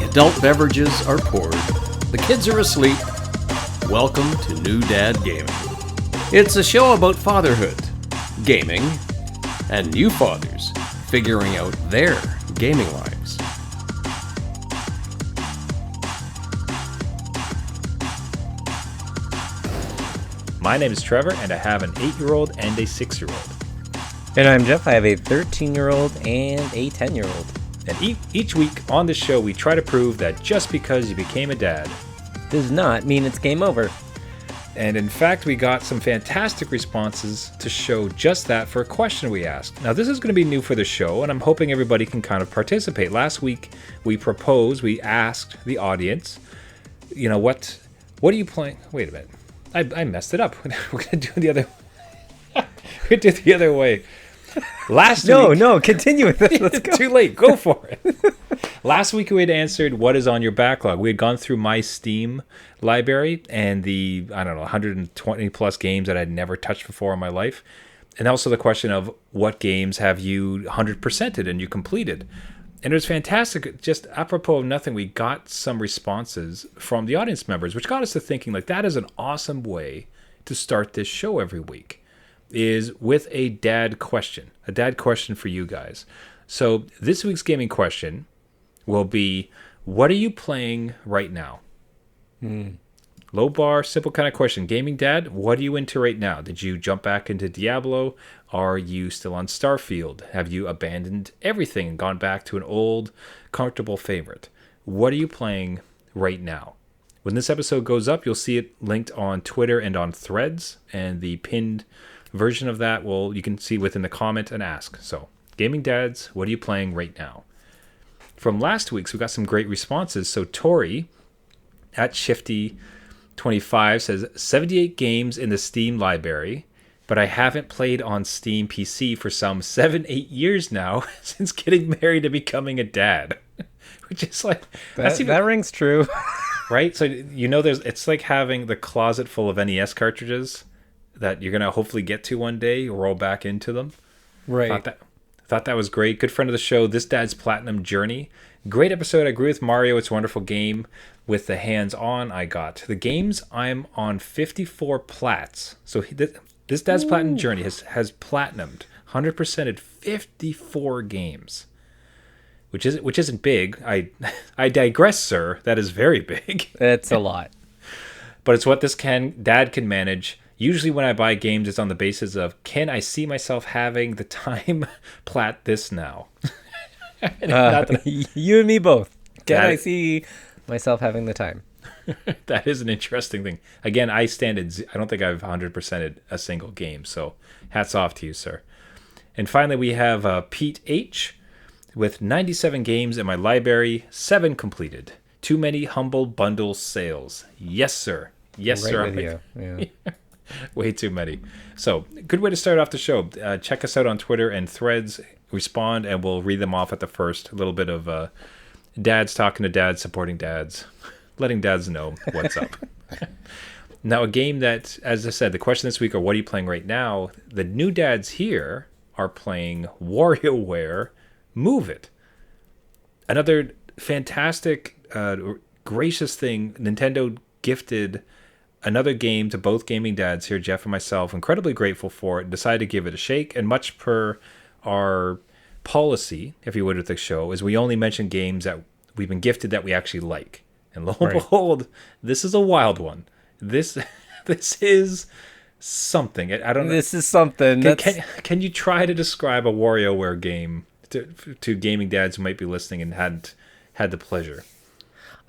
Adult beverages are poured. The kids are asleep. Welcome to New Dad Gaming. It's a show about fatherhood, gaming, and new fathers figuring out their gaming lives. My name is Trevor, and I have an 8-year-old and a 6-year-old. And I'm Jeff. I have a 13-year-old and a 10-year-old. And each week on the show, we try to prove that just because you became a dad Does not mean it's game over. And in fact, we got some fantastic responses to show just that for a question we asked. Now, this is going to be new for the show, and I'm hoping everybody can kind of participate. Last week, we asked the audience, what are you playing? Wait a minute. I messed it up. We're going to do it the other we did the other way. Last week... No, continue with it. Let's go. Too late. Go for it. Last week we had answered what is on your backlog. We had gone through my Steam library and the, 120 plus games that I'd never touched before in my life. And also the question of what games have you 100%ed and you completed. And it was fantastic. Just apropos of nothing, we got some responses from the audience members, which got us to thinking, that is an awesome way to start this show every week, is with a dad question for you guys. So this week's gaming question will be, what are you playing right now? Low bar, simple kind of question. Gaming dad, what are you into right now? Did you jump back into Diablo? Are you still on Starfield? Have you abandoned everything and gone back to an old, comfortable favorite? What are you playing right now? When this episode goes up, you'll see it linked on Twitter and on Threads, and the pinned version of that you can see within the comment and ask. So, gaming dads, what are you playing right now? From last week's, we got some great responses. So Tori at Shifty25 says 78 games in the Steam library, but I haven't played on Steam PC for some 7-8 years now since getting married and becoming a dad. Which is that rings true. Right? So it's like having the closet full of NES cartridges that you're going to hopefully get to one day, roll back into them. Right. Thought that was great. Good friend of the show, This Dad's Platinum Journey. Great episode. I agree with Mario. It's a wonderful game with the hands-on I got. The games, I'm on 54 plats. So This Dad's Platinum Journey has platinumed, 100%ed 54 games, which isn't big. I digress, sir. That is very big. It's a lot. But it's what dad can manage. Usually when I buy games, it's on the basis of, can I see myself having the time plat this now? You and me both. I see myself having the time? That is an interesting thing. Again, I don't think I've 100%ed a single game, so hats off to you, sir. And finally, we have Pete H. with 97 games in my library, 7 completed. Too many humble bundle sales. Yes, sir. Yes, right sir. With you. Yeah. Way too many. So, good way to start off the show. Check us out on Twitter and Threads. Respond, and we'll read them off at the first. A little bit of dads talking to dads, supporting dads, letting dads know what's up. Now, a game that, as I said, the question this week are, what are you playing right now? The new dads here are playing Warioware Move It. Another fantastic, gracious thing. Nintendo gifted another game to both gaming dads here, Jeff and myself. Incredibly grateful for it. Decided to give it a shake. And much per our policy, if you would, with the show, is we only mention games that we've been gifted that we actually like. And lo and behold, this is a wild one. This is something. I don't know. This is something. Can you try to describe a WarioWare game to gaming dads who might be listening and hadn't had the pleasure?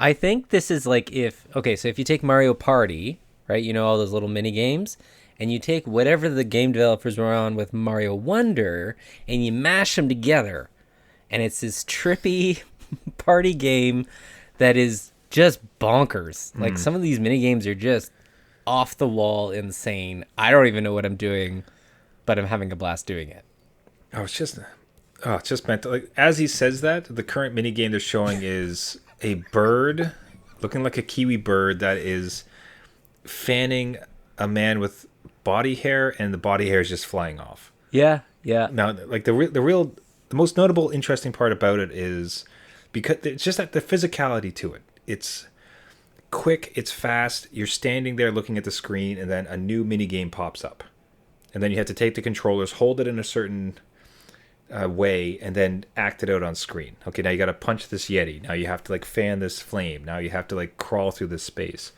I think this is like if you take Mario Party, right? All those little mini games, and you take whatever the game developers were on with Mario Wonder, and you mash them together, and it's this trippy party game that is just bonkers. Like some of these mini games are just off the wall insane. I don't even know what I'm doing, but I'm having a blast doing it. It's just mental. Like, as he says that, the current mini game they're showing is a bird looking like a kiwi bird that is fanning a man with body hair, and the body hair is just flying off. Yeah. Now, like the most notable, interesting part about it is because it's just that the physicality to it. It's quick, it's fast. You're standing there looking at the screen, and then a new mini game pops up, and then you have to take the controllers, hold it in a certain way, and then act it out on screen. Okay, now you got to punch this yeti. Now you have to like fan this flame. Now you have to like crawl through this space,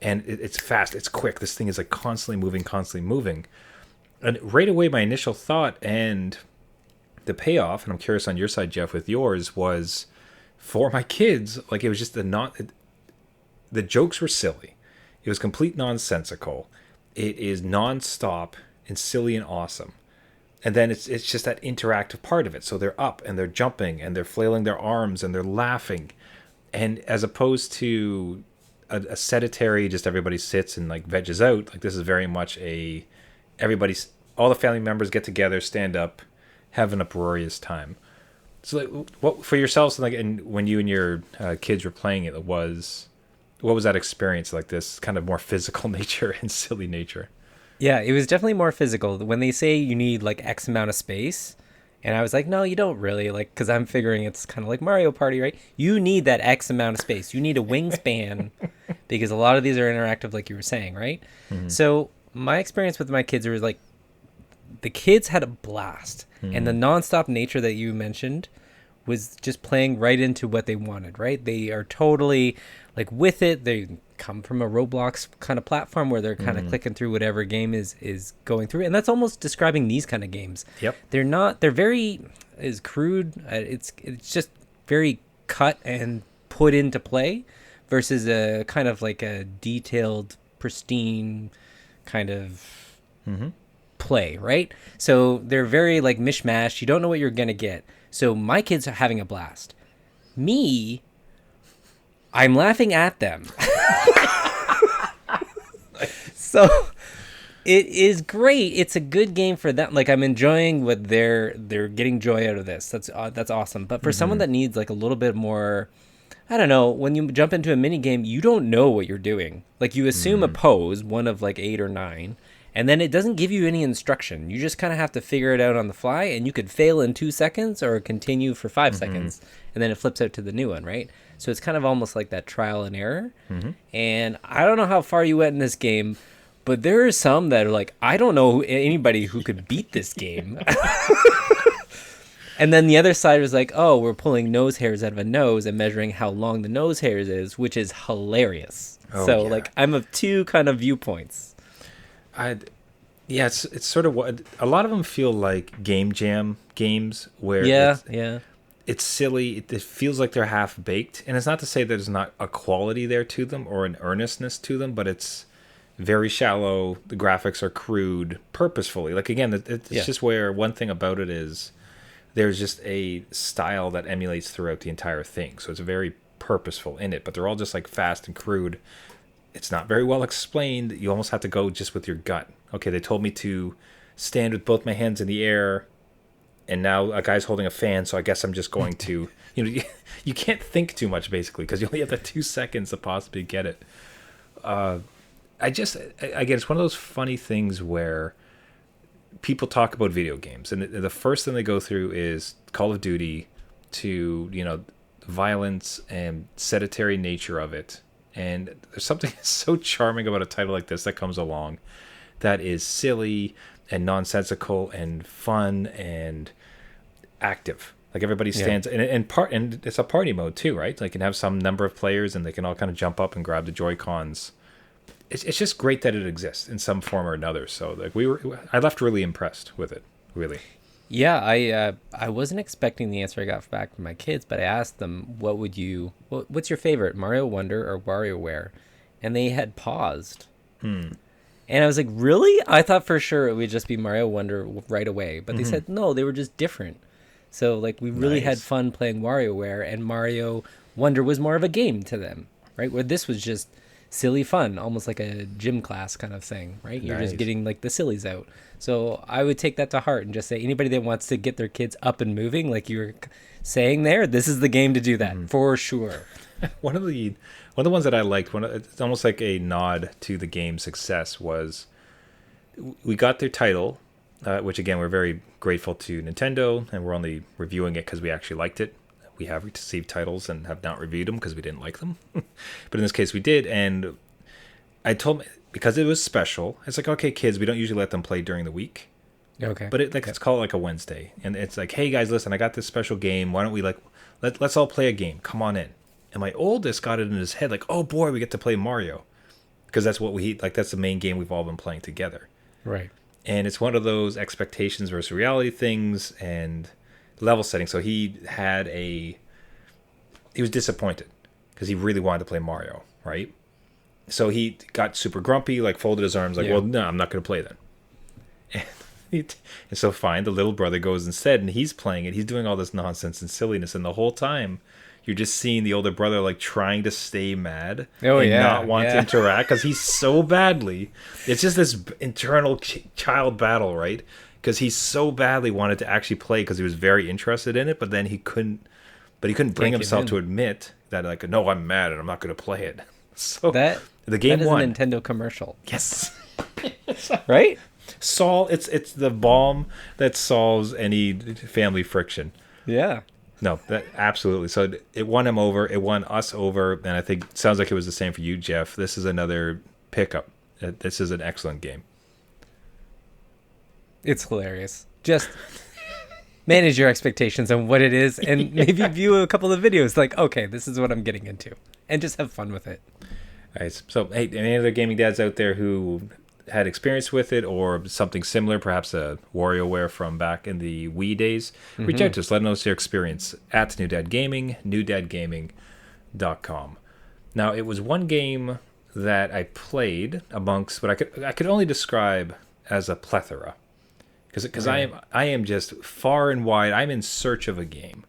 and it's fast. It's quick. This thing is like constantly moving. And right away, my initial thought and the payoff, and I'm curious on your side, Jeff, with yours, was for my kids. Like, it was just the jokes were silly. It was complete nonsensical. It is nonstop and silly and awesome. And then it's just that interactive part of it. So they're up and they're jumping and they're flailing their arms and they're laughing. And as opposed to a sedentary, just everybody sits and like veggies out, like this is very much all the family members get together, stand up, have an uproarious time. So like, what for yourselves, like, and when you and your kids were playing it, what was that experience like, this kind of more physical nature and silly nature? Yeah, it was definitely more physical. When they say you need like X amount of space, and I was like, no, you don't really, like, because I'm figuring it's kind of like Mario Party, right? You need that X amount of space. You need a wingspan because a lot of these are interactive, like you were saying, right? Mm-hmm. So my experience with my kids was like, the kids had a blast, and the nonstop nature that you mentioned was just playing right into what they wanted, right? They are totally like with it. They come from a Roblox kind of platform where they're kind of clicking through whatever game is going through. And that's almost describing these kind of games. Yep. They're very is crude. It's just very cut and put into play versus a kind of like a detailed, pristine kind of play, right? So they're very like mishmash. You don't know what you're going to get. So my kids are having a blast. Me, I'm laughing at them. So it is great. It's a good game for them. Like, I'm enjoying what they're getting joy out of this. That's awesome. But for someone that needs like a little bit more, I don't know, when you jump into a mini game, you don't know what you're doing. Like, you assume a pose, one of like 8 or 9, and then it doesn't give you any instruction. You just kind of have to figure it out on the fly, and you could fail in 2 seconds or continue for 5 seconds, and then it flips out to the new one, right? So it's kind of almost like that trial and error. And I don't know how far you went in this game, but there are some that are like, I don't know anybody who could beat this game. And then the other side was like, oh, we're pulling nose hairs out of a nose and measuring how long the nose hairs is, which is hilarious. Like, I'm of 2 kind of viewpoints. It's sort of what a lot of them feel like game jam games where it's silly. It feels like they're half baked, and it's not to say there's not a quality there to them or an earnestness to them, but it's very shallow. The graphics are crude purposefully. Like, again, it's just where one thing about it is there's just a style that emulates throughout the entire thing. So it's very purposeful in it, but they're all just like fast and crude. It's not very well explained. You almost have to go just with your gut. Okay, they told me to stand with both my hands in the air, and now a guy's holding a fan, so I guess I'm just going to, you can't think too much, basically, because you only have that 2 seconds to possibly get it. Again, it's one of those funny things where people talk about video games, and the first thing they go through is Call of Duty to, the violence and sedentary nature of it. And there's something so charming about a title like this that comes along that is silly and nonsensical and fun and active. Like, everybody stands and it's a party mode too, right? Like, you can have some number of players and they can all kind of jump up and grab the Joy-Cons. It's just great that it exists in some form or another. So like, I left really impressed with it, really. Yeah, I wasn't expecting the answer I got back from my kids, but I asked them, what's your favorite, Mario Wonder or Warioware? And they had paused. And I was like, really? I thought for sure it would just be Mario Wonder right away. But they said, no, they were just different. So like, we really had fun playing Warioware, and Mario Wonder was more of a game to them, right? Where this was just silly fun, almost like a gym class kind of thing, right? You're just getting like the sillies out. So I would take that to heart and just say, anybody that wants to get their kids up and moving, like you were saying there, this is the game to do that for sure. One of the ones that I liked, it's almost like a nod to the game's success, was we got their title, which again, we're very grateful to Nintendo, and we're only reviewing it because we actually liked it. we have received titles and have not reviewed them because we didn't like them. But in this case, we did. And I told me, because it was special, it's like, okay, kids, we don't usually let them play during the week. Okay. But let's call it like a Wednesday. And it's like, hey, guys, listen, I got this special game. Why don't we, let's all play a game. Come on in. And my oldest got it in his head, like, oh, boy, we get to play Mario. Because that's what that's the main game we've all been playing together. Right. And it's one of those expectations versus reality things and level setting. So he was disappointed because he really wanted to play Mario, right? So he got super grumpy, like folded his arms, like, well, no, I'm not going to play then. And so fine, the little brother goes instead, and he's playing it. He's doing all this nonsense and silliness, and the whole time you're just seeing the older brother like trying to stay mad and not want to interact because he's so badly. It's just this internal child battle, right? Because he so badly wanted to actually play because he was very interested in it, but then he couldn't. But he couldn't bring himself to admit that, like, no, I'm mad and I'm not going to play it. So the game that is won. a Nintendo commercial. Yes. Right? It's the balm that solves any family friction. Yeah. No, that absolutely. So it won him over. It won us over, and I think it sounds like it was the same for you, Jeff. This is another pickup. This is an excellent game. It's hilarious. Just manage your expectations on what it is, and maybe view a couple of videos. Like, okay, this is what I'm getting into, and just have fun with it. All right. So, hey, any other gaming dads out there who had experience with it or something similar, perhaps a Warioware from back in the Wii days, reach out to us. Let us know your experience at New Dad Gaming, newdadgaming.com. Now, it was one game that I played amongst what I could only describe as a plethora, because I am just far and wide. I'm in search of a game.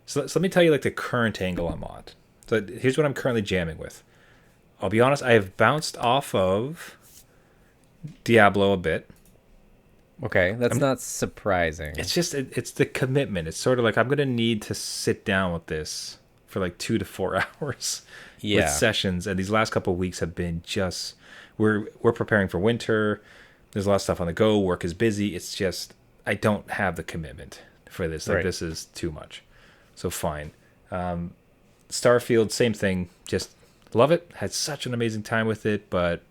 So let me tell you like the current angle I'm on. So here's what I'm currently jamming with. I'll be honest, I have bounced off of Diablo a bit. Okay, that's not surprising. It's just it's the commitment. It's sort of like I'm going to need to sit down with this for like 2 to 4 hours with sessions, and these last couple of weeks have been just we're preparing for winter. There's a lot of stuff on the go. Work is busy. It's just I don't have the commitment for this. Like this is too much. So fine. Starfield, same thing. Just love it. Had such an amazing time with it, but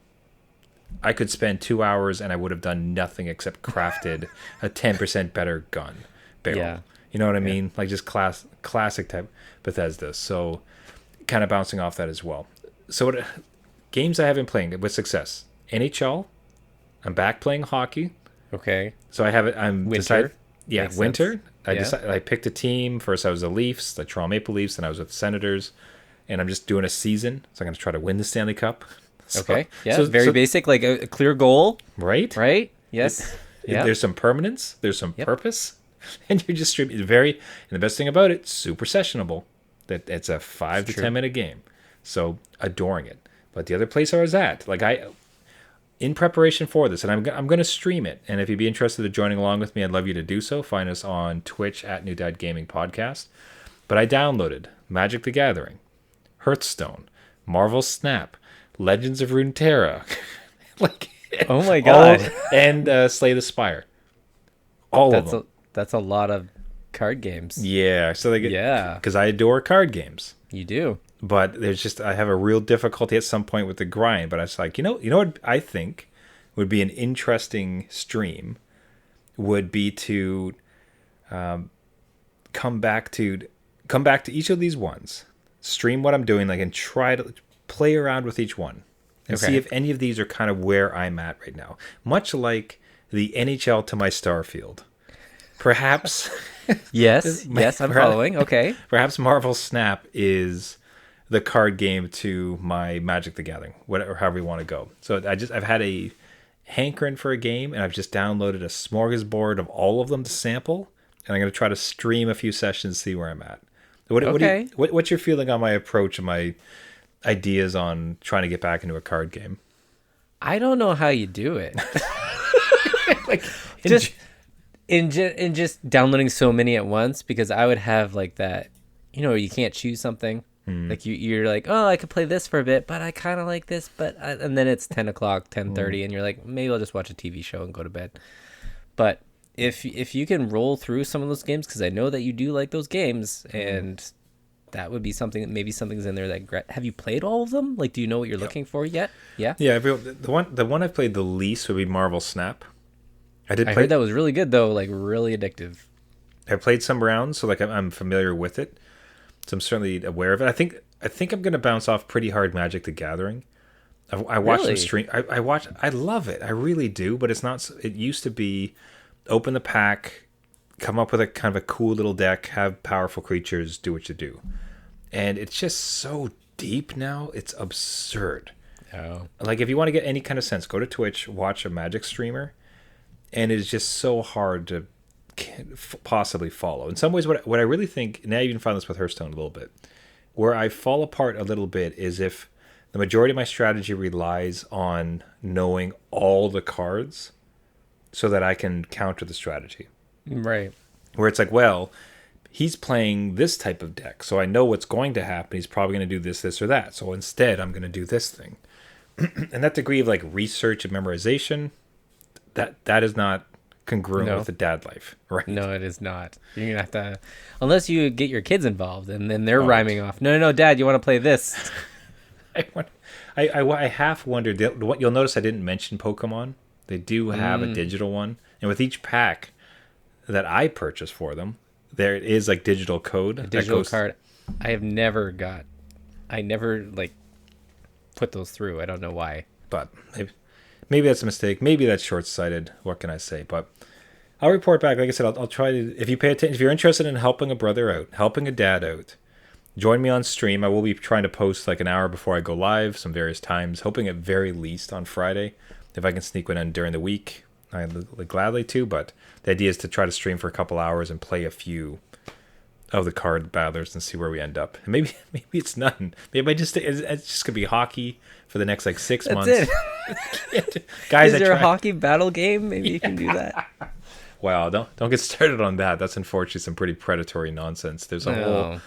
I could spend 2 hours and I would have done nothing except crafted a 10% better gun barrel. Yeah. You know what I mean? Like just classic type Bethesda. So kind of bouncing off that as well. So games I have been playing with success. NHL. I'm back playing hockey. Okay. So I have it. I'm decided. Yeah, Makes winter. sense. I picked a team. First I was the Leafs, the Toronto Maple Leafs, and I was with the Senators. And I'm just doing a season. So I'm going to try to win the Stanley Cup. Okay. Yeah. Very basic, like a clear goal. Right. Right. Yes. There's some permanence. There's some purpose. And you're just and the best thing about it, super sessionable. That it's a 5 to 10 minute game. So adoring it. But the other place I was at, in preparation for this, and I'm going to stream it. And if you'd be interested in joining along with me, I'd love you to do so. Find us on Twitch at New Dad Gaming Podcast. But I downloaded Magic the Gathering, HearthStone, Marvel Snap, Legends of Runeterra, oh my god, and Slay the Spire. All of them. That's a lot of card games. Yeah, so because I adore card games. You do, but I have a real difficulty at some point with the grind. But I was like, you know what I think would be an interesting stream would be to come back to each of these ones, stream what I'm doing, and try to play around with each one and see if any of these are kind of where I'm at right now. Much like the NHL to my Starfield. Perhaps. yes, I'm following. Okay. Perhaps Marvel Snap is the card game to my Magic the Gathering, whatever, however you want to go. So I've had a hankering for a game, and I've just downloaded a smorgasbord of all of them to sample, and I'm going to try to stream a few sessions, see where I'm at. What's your feeling on my approach and my ideas on trying to get back into a card game? I don't know how you do it. just downloading so many at once, because I would have that, you can't choose something. Like you're like, oh, I could play this for a bit, but I kind of like this, and then it's 10 o'clock, 10:30, and you're like, maybe I'll just watch a TV show and go to bed. But if you can roll through some of those games, because I know that you do like those games, and that would be something. Maybe something's in there that have you played all of them? Like, do you know what you're looking for yet? Yeah. Yeah. The one I've played the least would be Marvel Snap. I heard that was really good though, like really addictive. I played some rounds, so like I'm familiar with it, so I'm certainly aware of it. I think I'm gonna bounce off pretty hard Magic the Gathering. I watched them stream. I love it. I really do. But it's not. It used to be open the pack, come up with a kind of a cool little deck, have powerful creatures, do what you do, and it's just so deep now. It's absurd. Oh. Like if you want to get any kind of sense, go to Twitch, watch a Magic streamer, and it is just so hard to possibly follow. In some ways, what I really think, and I even found this with HearthStone a little bit, where I fall apart a little bit is if the majority of my strategy relies on knowing all the cards so that I can counter the strategy. Right. Where it's like, well, he's playing this type of deck, so I know what's going to happen. He's probably going to do this, or that. So instead, I'm going to do this thing. And that degree of like research and memorization, that is not congruent with the dad life, right? No, it is not. You're gonna have to, unless you get your kids involved, and then they're rhyming off. No, Dad, you want to play this? I half wondered. You'll notice I didn't mention Pokemon. They do have a digital one, and with each pack that I purchase for them, there is like digital code. A digital card. I never like put those through. I don't know why. But maybe that's a mistake. Maybe that's short-sighted. What can I say? But I'll report back. Like I said, I'll try to. If you pay attention, if you're interested in helping a brother out, helping a dad out, join me on stream. I will be trying to post like an hour before I go live, some various times, hoping at very least on Friday. If I can sneak one in during the week, I'd gladly to. But the idea is to try to stream for a couple hours and play a few of the card battlers and see where we end up. And maybe it's none. Maybe it's just gonna be hockey for the next like 6 months. That's it. Guys, is there a hockey battle game? Maybe you can do that. Wow, don't get started on that. That's unfortunately some pretty predatory nonsense. There's a whole.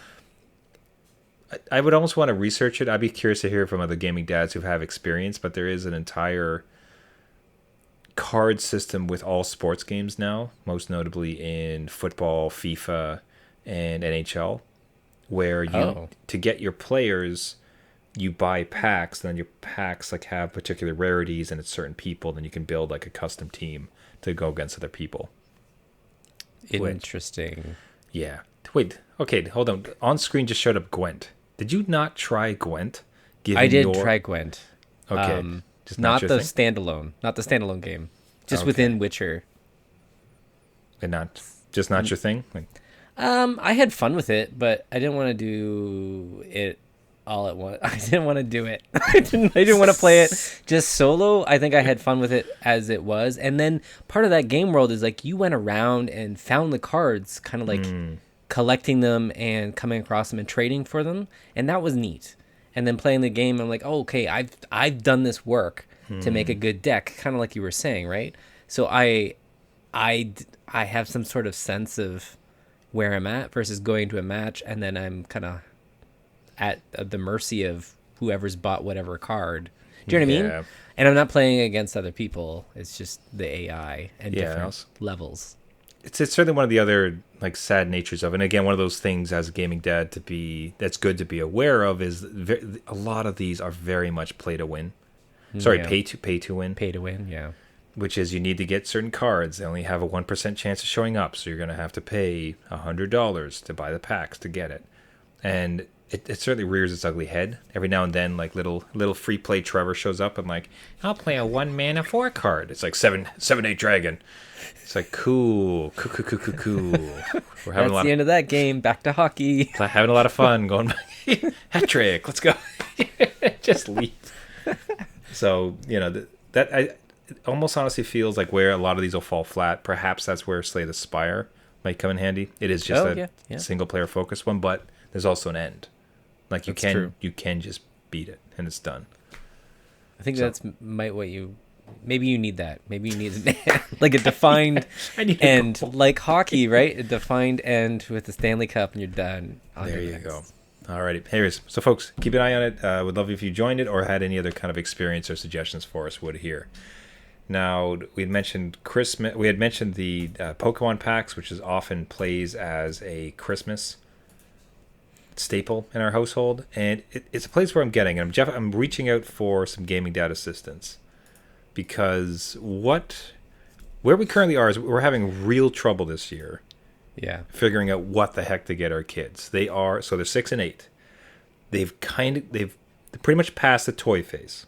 I would almost want to research it. I'd be curious to hear from other gaming dads who have experience, but there is an entire card system with all sports games now, most notably in football, FIFA, and NHL, where you to get your players, you buy packs, and then your packs like have particular rarities and it's certain people, then you can build like a custom team to go against other people. Interesting. Yeah. Wait. Okay. Hold on. On screen just showed up Gwent. Did you not try Gwent? I did try Gwent. Okay. Just not the standalone. Not the standalone game. Just within Witcher. And not your thing. Like, I had fun with it, but I didn't want to do it all at once. I didn't want to do it. I didn't want to play it just solo. I think I had fun with it as it was. And then part of that game world is like you went around and found the cards, kind of like collecting them and coming across them and trading for them, and that was neat. And then playing the game, I'm like, oh, okay, I've done this work to make a good deck, kind of like you were saying, right? So I have some sort of sense of where I'm at versus going to a match and then I'm kind of at the mercy of whoever's bought whatever card. Do you know what I mean? And I'm not playing against other people. It's just the AI and different levels. It's certainly one of the other like sad natures of it. And again, one of those things as a gaming dad that's good to be aware of is a lot of these are very much play to win. Sorry, pay to win. Pay to win, yeah. Which is you need to get certain cards. They only have a 1% chance of showing up, so you're going to have to pay $100 to buy the packs to get it. And it certainly rears its ugly head. Every now and then, like little free play Trevor shows up and like, I'll play a 1-mana 4 card. It's like 7/8 dragon. It's like cool. We're having That's the end of that game. Back to hockey. Having a lot of fun. Going hat trick. Let's go. Just leave. So that almost honestly feels like where a lot of these will fall flat. Perhaps that's where Slay the Spire might come in handy. It is just a single player focused one, but there's also an end. Like you can just beat it and it's done. I think maybe you need that. Maybe you need like a defined end, like hockey, right? A defined end with the Stanley Cup, and you're done. There you go. Alrighty. Anyways, so folks, keep an eye on it. Would love if you joined it or had any other kind of experience or suggestions for us. Would hear. Now, we had mentioned Christmas. We had mentioned the Pokemon packs, which is often plays as a Christmas staple in our household, and it's a place where I'm getting. And I'm reaching out for some gaming dad assistance because where we currently are is we're having real trouble this year. Yeah. Figuring out what the heck to get our kids. They're 6 and 8. They've pretty much passed the toy phase,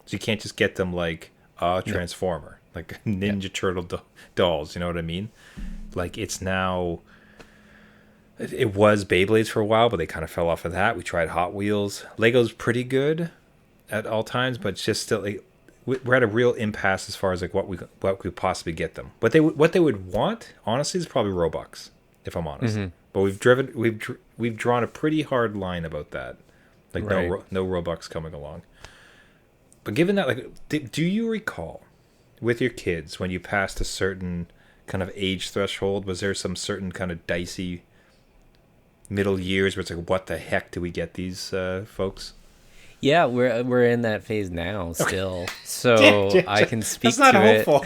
so you can't just get them like a Transformer, like Ninja Turtle dolls. You know what I mean? Like it's now. It was Beyblades for a while, but they kind of fell off of that. We tried Hot Wheels. Lego's pretty good at all times, but it's just still like, we're at a real impasse as far as like what we could possibly get them. What they would want, honestly, is probably Robux, if I'm honest. Mm-hmm. But we've drawn a pretty hard line about that. Like no Robux coming along. But given that, like, do you recall with your kids when you passed a certain kind of age threshold? Was there some certain kind of dicey middle years where it's like, what the heck do we get these folks? Yeah, we're in that phase now still, so I can speak to it. That's not hopeful.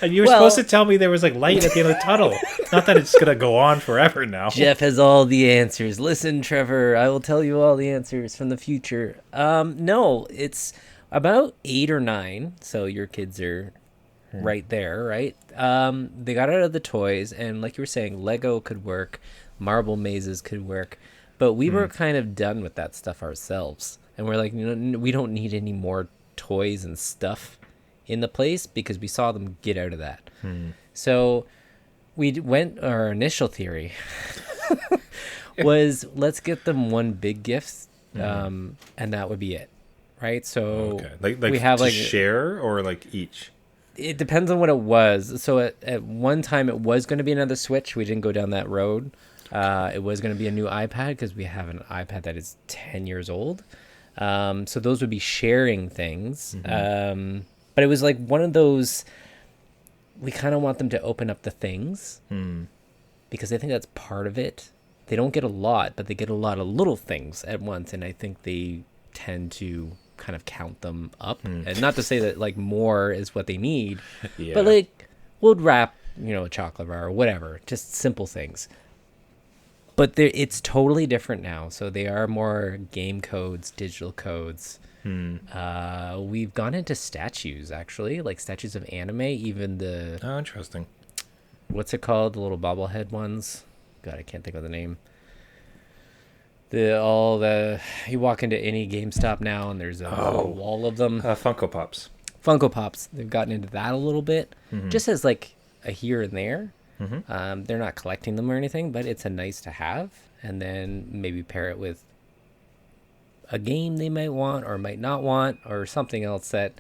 And you were supposed to tell me there was like light at the end of the tunnel. Not that it's gonna go on forever now. Jeff has all the answers. Listen, Trevor, I will tell you all the answers from the future. No, it's about 8 or 9, so your kids are right there, right? They got out of the toys, and like you were saying, Lego could work, marble mazes could work. But we were kind of done with that stuff ourselves. And we're like, we don't need any more toys and stuff in the place because we saw them get out of that. So our initial theory was let's get them one big gift and that would be it. Right? So like we have like share or like each? It depends on what it was. So at one time it was going to be another Switch. We didn't go down that road. It was going to be a new iPad because we have an iPad that is 10 years old. So those would be sharing things. But it was like one of those, we kind of want them to open up the things because I think that's part of it. They don't get a lot, but they get a lot of little things at once. And I think they tend to kind of count them up. And not to say that like more is what they need, but like we'll wrap, a chocolate bar or whatever, just simple things. But it's totally different now. So they are more game codes, digital codes. We've gone into statues, actually, like statues of anime, even the... Oh, interesting. What's it called? The little bobblehead ones? God, I can't think of the name. You walk into any GameStop now and there's a wall of them. Funko Pops. Funko Pops. They've gotten into that a little bit. Just as like a here and there. They're not collecting them or anything, but it's a nice to have, and then maybe pair it with a game they might want or might not want or something else that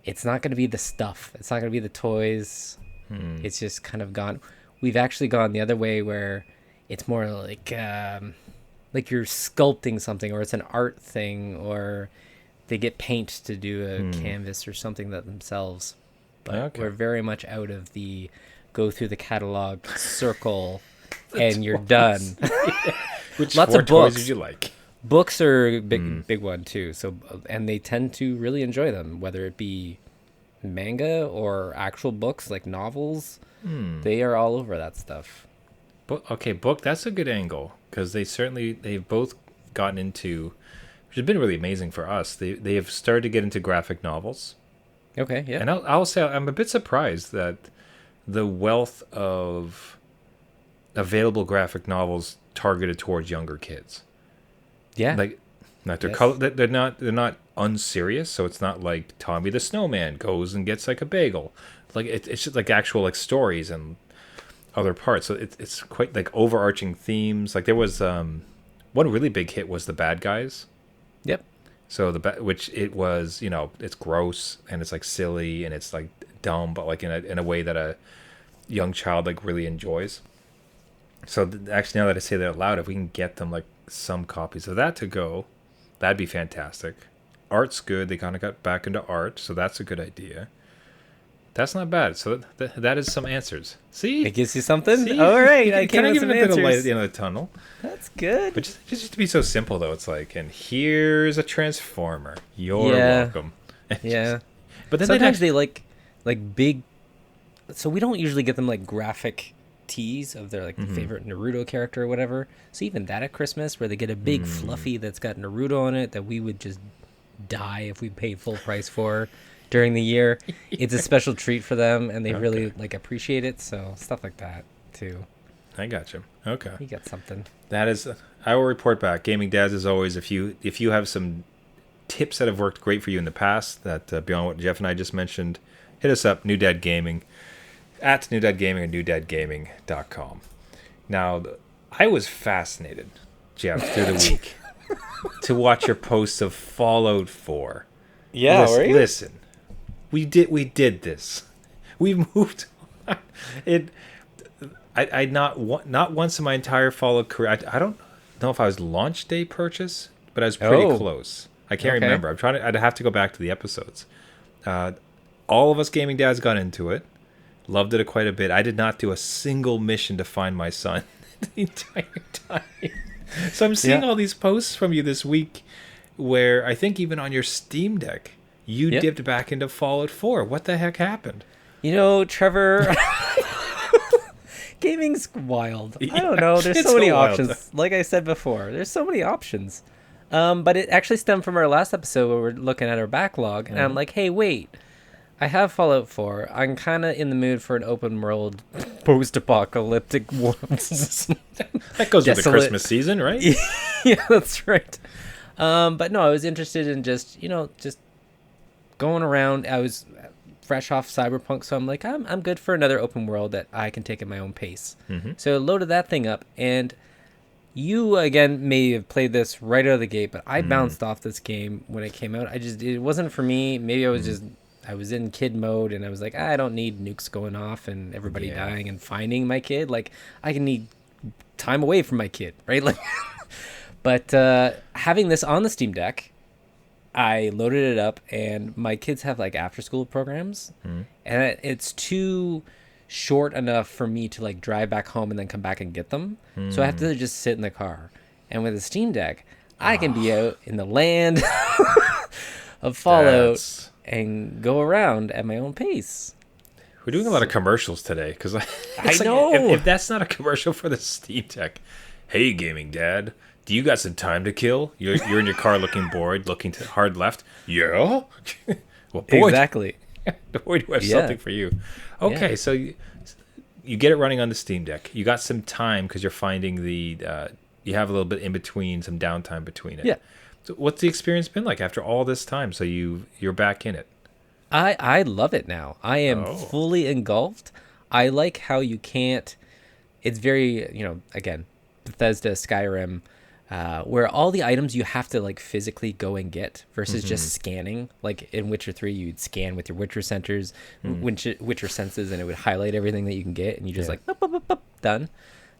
it's not going to be the stuff. It's not going to be the toys. It's just kind of gone. We've actually gone the other way where it's more like you're sculpting something or it's an art thing or they get paint to do a canvas or something that themselves. But we're very much out of the go through the catalog, circle, and you're done. Which lots of toys books. Did you like? Books are a big one too. So, and they tend to really enjoy them, whether it be manga or actual books like novels. They are all over that stuff. Book. That's a good angle because they've both gotten into, which has been really amazing for us. They have started to get into graphic novels. Okay, yeah. And I'll say I'm a bit surprised that the wealth of available graphic novels targeted towards younger kids. Yeah. Like they're not unserious, so it's not like Tommy the Snowman goes and gets like a bagel. Like it's just like actual like stories and other parts. So it's quite like overarching themes. Like there was one really big hit was The Bad Guys. Yep. So which it was, it's gross and it's like silly and it's like dumb, but like in a way that a young child like really enjoys. So actually, now that I say that out loud, if we can get them like some copies of that to go, that'd be fantastic. Art's good. They kind of got back into art, so that's a good idea. That's not bad. So that is some answers. See, it gives you something. See? All right, I kind of give some it a bit answers. of light at the end of the tunnel. That's good. But just to be so simple though, it's like, and here's a Transformer. You're welcome. Yeah. But then sometimes they like big. So we don't usually get them like graphic tees of their like favorite Naruto character or whatever. So even that at Christmas, where they get a big fluffy that's got Naruto on it that we would just die if we paid full price for during the year. It's a special treat for them, and they really like appreciate it. So stuff like that too. I got you. Okay, You got something. that is. I will report back. Gaming Dads, as always. If you have some tips that have worked great for you in the past, that beyond what Jeff and I just mentioned, hit us up. New Dad Gaming at New Dad Gaming or newdadgaming.com. Now, I was fascinated, Jeff, through the week to watch your posts of Fallout 4. Yeah, listen, were you? listen, we did this. We moved on. I not once in my entire Fallout career. I don't know if I was launch day purchase, but I was pretty close. I can't remember. I'd have to go back to the episodes. All of us gaming dads got into it. Loved it quite a bit. I did not do a single mission to find my son the entire time. So I'm seeing all these posts from you this week where I think even on your Steam Deck, you dipped back into Fallout 4. What the heck happened? You know, Trevor, gaming's wild. I don't know. There's so many options. Like I said before, there's so many options. But it actually stemmed from our last episode where we're looking at our backlog. And I'm like, hey, wait. I have Fallout 4. I'm kind of in the mood for an open world post-apocalyptic world. That goes with the Christmas season, right? Yeah, that's right. But no, I was interested in just going around. I was fresh off Cyberpunk, so I'm like, I'm good for another open world that I can take at my own pace. So I loaded that thing up, and you, again, may have played this right out of the gate, but I bounced off this game when it came out. It wasn't for me. Maybe I was in kid mode, and I was like, I don't need nukes going off and everybody dying and finding my kid. Like, I can need time away from my kid, right? Like, but having this on the Steam Deck, I loaded it up, and my kids have like after school programs, and it's too short enough for me to like drive back home and then come back and get them. So I have to just sit in the car. And with a Steam Deck, I can be out in the land of Fallout and go around at my own pace. We're doing a lot of commercials today because I know. If that's not a commercial for the Steam Deck, hey, gaming dad, do you got some time to kill? You're in your car looking bored, looking to hard left. Yeah. Well, boy, exactly. Boy, do I have something for you. Okay, so you get it running on the Steam Deck. You got some time because you're finding you have a little bit in between, some downtime between it. Yeah. So what's the experience been like after all this time? So you're back in it. I love it now. I am fully engulfed. I like how you can't. It's very, again, Bethesda, Skyrim, where all the items you have to like physically go and get versus just scanning. Like in Witcher 3, you'd scan with your Witcher senses, Witcher senses, and it would highlight everything that you can get, and you just like done.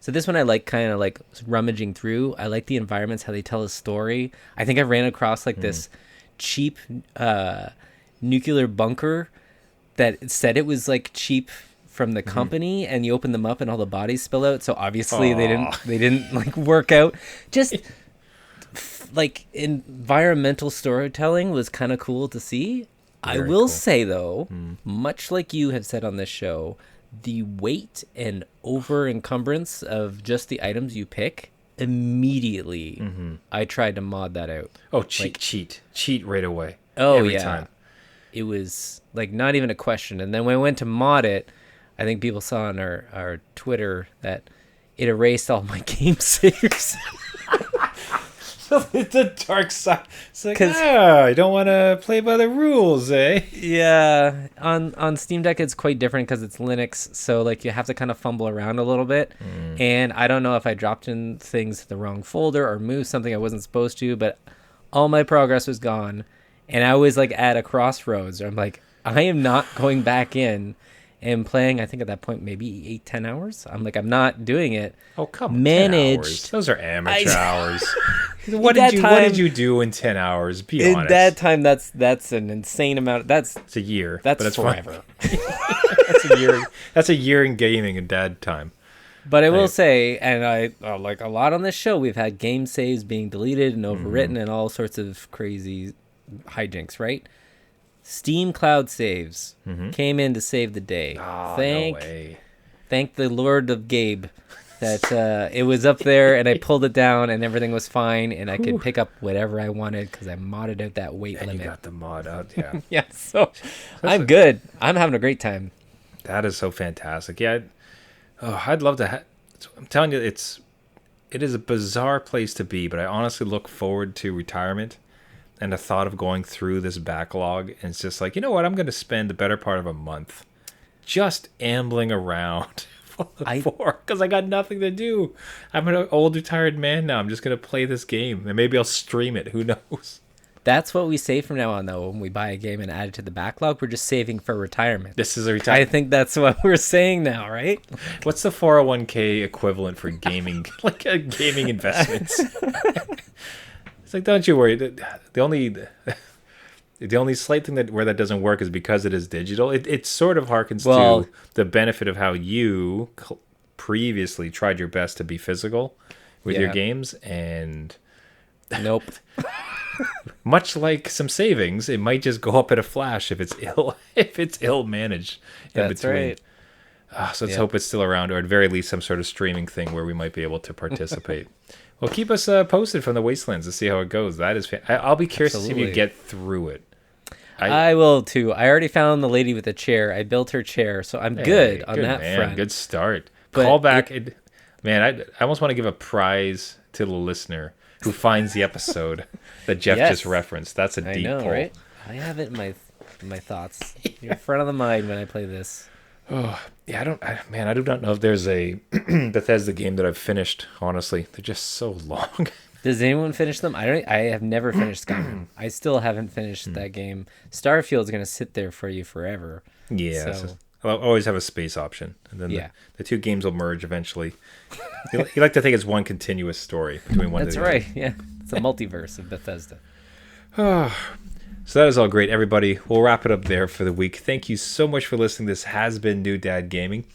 So this one I like kind of like rummaging through. I like the environments, how they tell a story. I think I ran across like this cheap nuclear bunker that said it was like cheap from the company, and you open them up and all the bodies spill out. So obviously they didn't like work out. Just like environmental storytelling was kind of cool to see. I will say though, much like you have said on this show, the weight and over encumbrance of just the items you pick, immediately I tried to mod that out. Oh, cheat right away. Oh, every time. It was like not even a question. And then when I went to mod it, I think people saw on our Twitter that it erased all my game saves. It's a dark side. It's like, you don't want to play by the rules, eh? Yeah. On Steam Deck, it's quite different because it's Linux. So like you have to kind of fumble around a little bit. And I don't know if I dropped in things to the wrong folder or moved something I wasn't supposed to, but all my progress was gone. And I was like at a crossroads. I'm like, I am not going back in and playing. I think at that point, maybe 8-10 hours. I'm like, I'm not doing it. Oh, come on. Managed. 10 hours. Those are amateur hours. What did you do in 10 hours? Be honest. In that time, that's an insane amount. It's a year. That's forever. That's a year in gaming and dad time. But I will say, and I like a lot on this show, we've had game saves being deleted and overwritten and all sorts of crazy hijinks, right? Steam Cloud Saves came in to save the day. Oh, no way. Thank the Lord of Gabe that it was up there and I pulled it down and everything was fine and I could pick up whatever I wanted because I modded out that weight limit. You got the mod out, yeah. Yeah, so I'm good. I'm having a great time. That is so fantastic. Yeah, I'd love to. I'm telling you, it is a bizarre place to be, but I honestly look forward to retirement and the thought of going through this backlog. And it's just like, you know what? I'm going to spend the better part of a month just ambling around because I got nothing to do. I'm an old retired man now. I'm just going to play this game and maybe I'll stream it. Who knows? That's what we say from now on, though. When we buy a game and add it to the backlog, we're just saving for retirement. This is a retirement. I think that's what we're saying now, right? What's the 401k equivalent for gaming, like gaming investments? It's like, don't you worry. The only slight thing where that doesn't work is because it is digital. It sort of harkens to the benefit of how you previously tried your best to be physical with your games, and nope. Much like some savings, it might just go up in a flash if it's ill managed. That's right. So let's hope it's still around, or at very least some sort of streaming thing where we might be able to participate. Well, keep us posted from the Wastelands to see how it goes. That is, I'll be curious to see if you get through it. I will too. I already found the lady with the chair. I built her chair, so I'm good on that front. Good start. Call back. I almost want to give a prize to the listener who finds the episode that Jeff just referenced. That's a deep pull. Right? I have it in my thoughts. You're front of the mind when I play this. Oh, yeah, I do not know if there's a Bethesda game that I've finished, honestly. They're just so long. Does anyone finish them? I have never finished Skyrim. I still haven't finished that game. Starfield's going to sit there for you forever. Yeah. So. I'll always have a space option. And then the two games will merge eventually. You like to think it's one continuous story between one That's of the right, yeah. It's a multiverse of Bethesda. So that is all great, everybody. We'll wrap it up there for the week. Thank you so much for listening. This has been New Dad Gaming.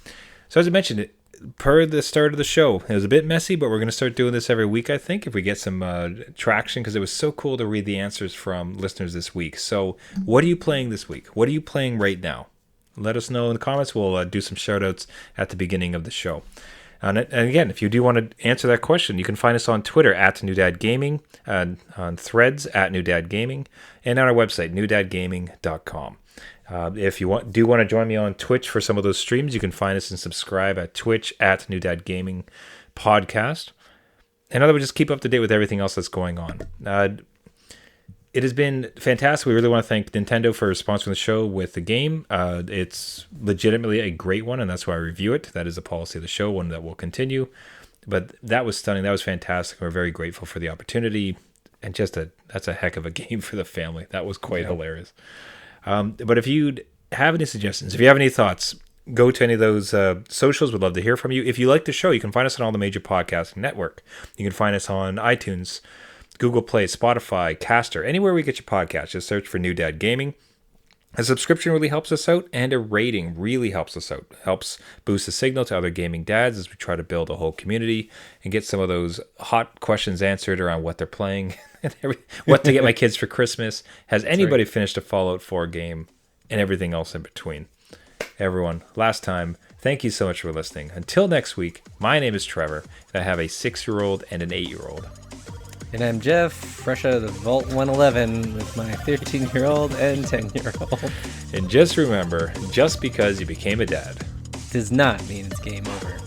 So as I mentioned, per the start of the show, it was a bit messy, but we're going to start doing this every week, I think, if we get some traction, because it was so cool to read the answers from listeners this week. So what are you playing this week? What are you playing right now? Let us know in the comments. We'll do some shout-outs at the beginning of the show. And again, if you do want to answer that question, you can find us on Twitter at NewDadGaming, on Threads at NewDadGaming, and on our website, newdadgaming.com. If you do want to join me on Twitch for some of those streams, you can find us and subscribe at Twitch at NewDadGaming Podcast. And otherwise, just keep up to date with everything else that's going on. It has been fantastic. We really want to thank Nintendo for sponsoring the show with the game. It's legitimately a great one, and that's why I review it. That is the policy of the show, one that will continue. But that was stunning. That was fantastic. We're very grateful for the opportunity. And that's a heck of a game for the family. That was quite hilarious. But if you have any suggestions, if you have any thoughts, go to any of those socials. We'd love to hear from you. If you like the show, you can find us on all the major podcasting network. You can find us on iTunes, Google Play, Spotify, Caster, anywhere we get your podcast. Just search for New Dad Gaming. A subscription really helps us out, and a rating really helps us out. Helps boost the signal to other gaming dads as we try to build a whole community and get some of those hot questions answered around what they're playing, and what to get my kids for Christmas. Has anybody finished a Fallout 4 game, and everything else in between? Everyone, last time, thank you so much for listening. Until next week, my name is Trevor, and I have a 6-year-old and an 8-year-old. And I'm Jeff, fresh out of the Vault 111 with my 13-year-old and 10-year-old. And just remember, just because you became a dad does not mean it's game over.